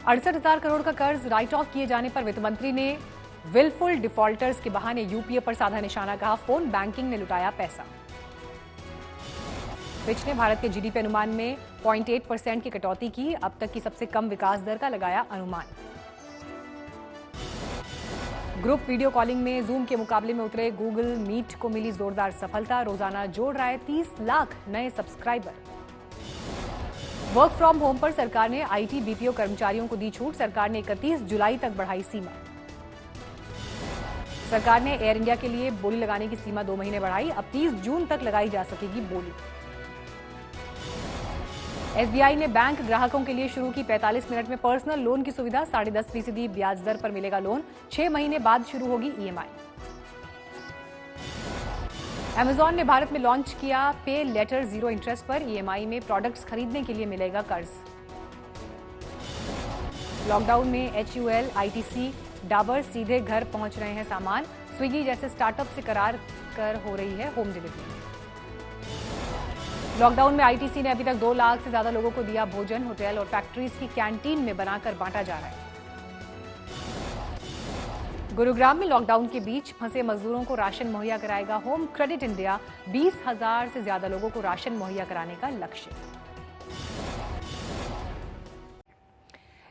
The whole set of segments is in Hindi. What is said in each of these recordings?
68,000 करोड़ का कर्ज राइट ऑफ किए जाने पर वित्त मंत्री ने विलफुल डिफॉल्टर्स के बहाने यूपीए पर साधा निशाना, कहा फोन बैंकिंग ने लुटाया पैसा। फिच ने भारत के जीडीपी अनुमान में 0.8% की कटौती की, अब तक की सबसे कम विकास दर का लगाया अनुमान। ग्रुप वीडियो कॉलिंग में जूम के मुकाबले में उतरे गूगल मीट को मिली जोरदार सफलता, रोजाना जोड़ रहा है 30 लाख नए सब्सक्राइबर। वर्क फ्रॉम होम पर सरकार ने आईटी बीपीओ कर्मचारियों को दी छूट, सरकार ने 31 जुलाई तक बढ़ाई सीमा। सरकार ने एयर इंडिया के लिए बोली लगाने की सीमा 2 महीने बढ़ाई, अब 30 जून तक लगाई जा सकेगी बोली। एसबीआई ने बैंक ग्राहकों के लिए शुरू की 45 मिनट में पर्सनल लोन की सुविधा, 10.5% ब्याज दर पर मिलेगा लोन, 6 महीने बाद शुरू होगी ईएमआई। अमेजॉन ने भारत में लॉन्च किया पे लेटर जीरो इंटरेस्ट पर, ईएमआई में प्रोडक्ट्स खरीदने के लिए मिलेगा कर्ज। लॉकडाउन में एचयूएल, आईटीसी, डाबर सीधे घर पहुंच रहे हैं सामान, स्विगी जैसे स्टार्टअप से करार कर हो रही है होम डिलीवरी। लॉकडाउन में आईटीसी ने अभी तक 2 लाख से ज्यादा लोगों को दिया भोजन, होटल और फैक्ट्रीज की कैंटीन में बनाकर बांटा जा रहा है। गुरुग्राम में लॉकडाउन के बीच फंसे मजदूरों को राशन मुहैया कराएगा होम क्रेडिट इंडिया, 20,000 से ज्यादा लोगों को राशन मुहैया कराने का लक्ष्य।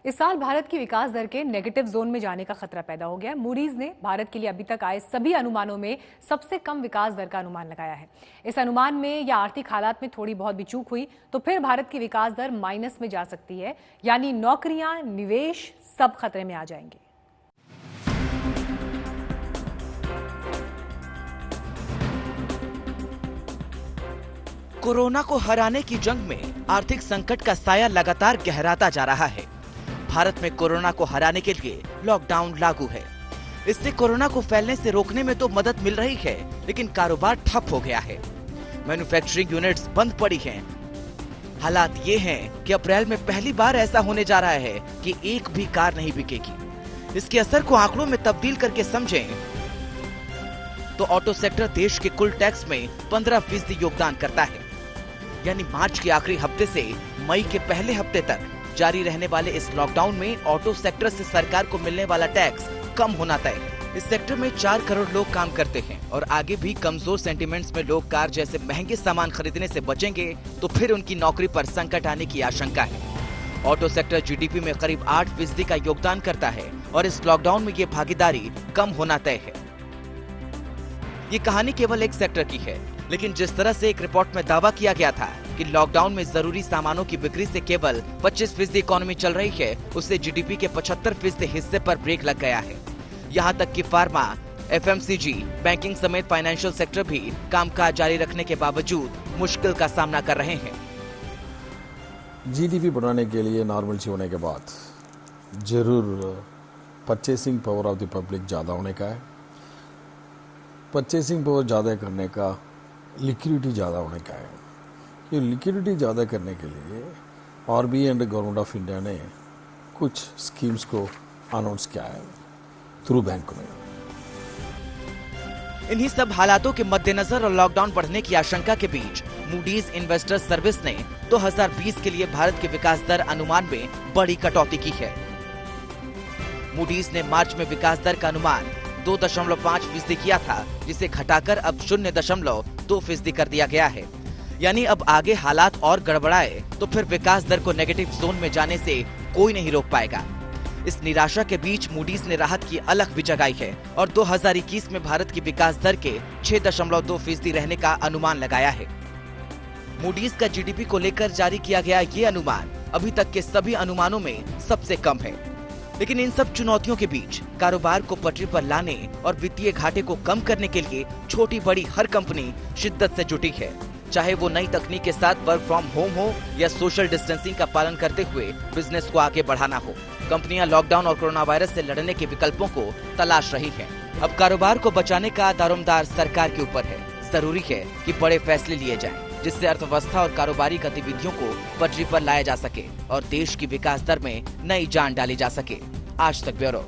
इस साल भारत की विकास दर के नेगेटिव जोन में जाने का खतरा पैदा हो गया है। मूडीज ने भारत के लिए अभी तक आए सभी अनुमानों में सबसे कम विकास दर का अनुमान लगाया है। इस अनुमान में या आर्थिक हालात में थोड़ी बहुत भी चूक हुई तो फिर भारत की विकास दर माइनस में जा सकती है, यानी नौकरियां, निवेश सब खतरे में आ जाएंगे। कोरोना को हराने की जंग में आर्थिक संकट का साया लगातार गहराता जा रहा है। भारत में कोरोना को हराने के लिए लॉकडाउन लागू है। इससे कोरोना को फैलने से रोकने में तो मदद मिल रही है, लेकिन कारोबार ठप हो गया है। मैन्युफैक्चरिंग यूनिट्स बंद पड़ी हैं। हालात ये हैं कि अप्रैल में पहली बार ऐसा होने जा रहा है कि एक भी कार नहीं बिकेगी। इसके असर को आंकड़ों में तब्दील करके समझें तो ऑटो सेक्टर देश के कुल टैक्स में 15% योगदान करता है। यानी मार्च के आखिरी हफ्ते से मई के पहले हफ्ते तक जारी रहने वाले इस लॉकडाउन में ऑटो सेक्टर से सरकार को मिलने वाला टैक्स कम होना तय है। इस सेक्टर में 4 करोड़ लोग काम करते हैं और आगे भी कमजोर सेंटिमेंट्स में लोग कार जैसे महंगे सामान खरीदने से बचेंगे तो फिर उनकी नौकरी पर संकट आने की आशंका है। ऑटो सेक्टर जीडीपी में करीब 8% का योगदान करता है और इस लॉकडाउन में ये भागीदारी कम होना तय है। ये कहानी केवल एक सेक्टर की है, लेकिन जिस तरह से एक रिपोर्ट में दावा किया गया था कि लॉकडाउन में जरूरी सामानों की बिक्री से केवल 25% इकोनॉमी चल रही है, उससे जीडीपी के 75% हिस्से पर ब्रेक लग गया है। यहाँ तक कि फार्मा, एफएमसीजी, बैंकिंग समेत फाइनेंशियल सेक्टर भी कामकाज जारी रखने के बावजूद मुश्किल का सामना कर रहे हैं। जीडीपी बढ़ाने के लिए नॉर्मलसी होने के बाद जरूर purchasing power of the public ज़्यादा होने का है। परचेसिंग पावर ज़्यादा करने का लिक्विडिटी ज़्यादा होने का है। ये लिक्विडिटी ज़्यादा करने के लिए RBI and government of India ने कुछ स्कीम्स को अनाउंस किया है थ्रू बैंक में। इन्हीं सब हालातों के मद्देनजर और लॉकडाउन बढ़ने की आशंका के बीच मूडीज इन्वेस्टर्स सर्विस ने 2020 के लिए भारत के विकास दर अनुमान में बड़ी कटौती की है। मूडीज ने मार्च में विकास दर का अनुमान 2.5% किया था, जिसे घटाकर अब 0.2% कर दिया गया है। यानी अब आगे हालात और गड़बड़ाए तो फिर विकास दर को नेगेटिव जोन में जाने से कोई नहीं रोक पाएगा। इस निराशा के बीच मूडीज ने राहत की अलख भी जगाई है और 2021 में भारत की विकास दर के 6.2% रहने का अनुमान लगाया है। मूडीज का जीडीपी को लेकर जारी किया गया ये अनुमान अभी तक के सभी अनुमानों में सबसे कम है। लेकिन इन सब चुनौतियों के बीच कारोबार को पटरी पर लाने और वित्तीय घाटे को कम करने के लिए छोटी बड़ी हर कंपनी शिद्दत से जुटी है। चाहे वो नई तकनीक के साथ वर्क फ्रॉम होम हो या सोशल डिस्टेंसिंग का पालन करते हुए बिजनेस को आगे बढ़ाना हो, कंपनियां लॉकडाउन और कोरोना वायरस से लड़ने के विकल्पों को तलाश रही हैं। अब कारोबार को बचाने का दारोमदार सरकार के ऊपर है। जरूरी है कि बड़े फैसले लिए जाएं, जिससे अर्थव्यवस्था और कारोबारी गतिविधियों को पटरी पर लाया जा सके और देश की विकास दर में नई जान डाली जा सके। आज तक ब्यूरो।